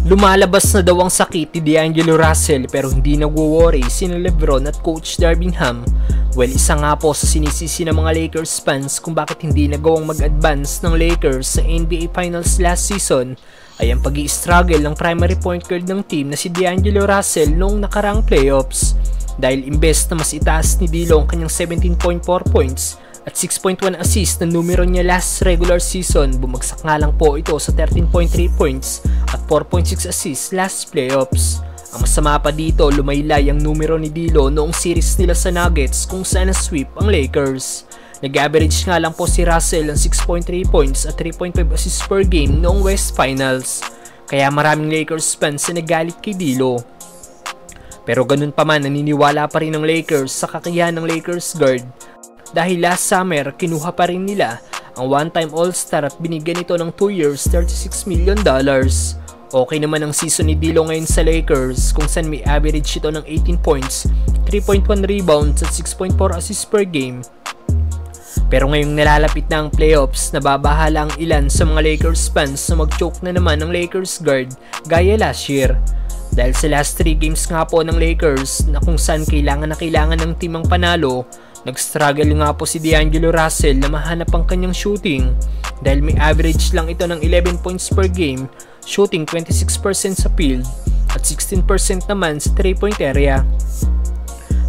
Lumalabas na daw ang sakit ni D'Angelo Russell pero hindi nagwo-worry sina LeBron at Coach Darvin Ham. Well, isa nga po sa sinisisi ng mga Lakers fans kung bakit hindi nagawang mag-advance ng Lakers sa NBA Finals last season ay ang pag-i-struggle ng primary point guard ng team na si D'Angelo Russell noong nakaraang playoffs. Dahil imbes na mas itaas ni D'Lo ang kanyang 17.4 points at 6.1 assist na numero niya last regular season, bumagsak nga lang po ito sa 13.3 points at 4.6 assists last playoffs. Ang masama pa dito, lumaylay ang numero ni D'Lo noong series nila sa Nuggets kung saan na-sweep ang Lakers. Nag-average nga lang po si Russell ng 6.3 points at 3.5 assists per game noong West Finals. Kaya maraming Lakers fans na nagalit kay D'Lo. Pero ganun pa man, naniniwala pa rin ang Lakers sa kakayahan ng Lakers guard. Dahil last summer, kinuha pa rin nila ang one-time All-Star at binigyan ito ng 2 years, $36 million. Okay naman ang season ni D'Lo ngayon sa Lakers kung saan may average ito ng 18 points, 3.1 rebounds at 6.4 assists per game. Pero ngayong nalalapit na ang playoffs, nababahala ang ilan sa mga Lakers fans na mag-choke na naman ng Lakers guard gaya last year. Dahil sa last 3 games nga po ng Lakers na kung saan kailangan ng team ang panalo, nag-struggle nga po si D'Angelo Russell na mahanap ang kanyang shooting dahil may average lang ito ng 11 points per game, shooting 26% sa field at 16% naman sa 3-point area.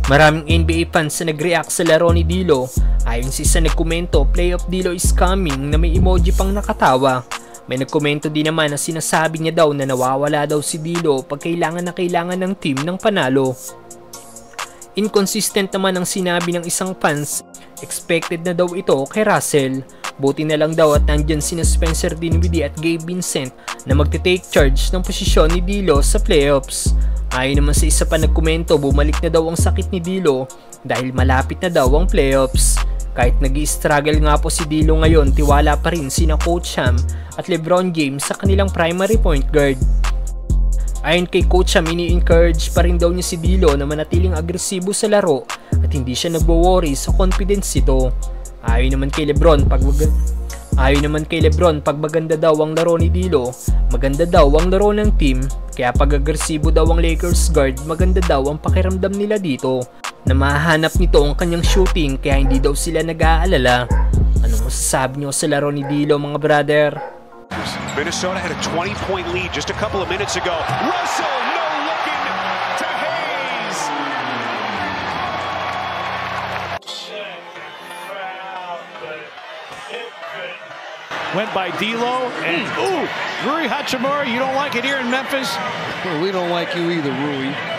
Maraming NBA fans na nag-react sa laro ni D'Lo. Ayon sa isa nagkomento, "Playoff D'Lo is coming" na may emoji pang nakatawa. May nagkomento din naman na sinasabi niya daw na nawawala daw si D'Lo pag kailangan ng team ng panalo. Inconsistent naman ang sinabi ng isang fans, expected na daw ito kay Russell. Buti na lang daw at nandyan sina Spencer Dinwiddie at Gabe Vincent na magte-take charge ng posisyon ni D'Lo sa playoffs. Ayon naman sa isa pa nagkomento, bumalik na daw ang sakit ni D'Lo dahil malapit na daw ang playoffs. Kahit nag-i-struggle nga po si D'Lo ngayon, tiwala pa rin sina Coach Ham at LeBron James sa kanilang primary point guard. Ayon kay Coach Ham, ini-encourage pa rin daw niya si D'Lo na manatiling agresibo sa laro at hindi siya nagwo-worry sa confidence ito. Ayon naman kay LeBron, pag maganda daw ang laro ni D'Lo, maganda daw ang laro ng team. Kaya pag agresibo daw ang Lakers guard, maganda daw ang pakiramdam nila dito na mahanap nito ang kanyang shooting kaya hindi daw sila nag-aalala. Anong masasabi nyo sa laro ni D'Lo, mga brother? Minnesota had a 20-point lead just a couple of minutes ago. Russell, no looking to Hayes. Went by D'Lo and Rui Hachimura. You don't like it here in Memphis? Well, we don't like you either, Rui.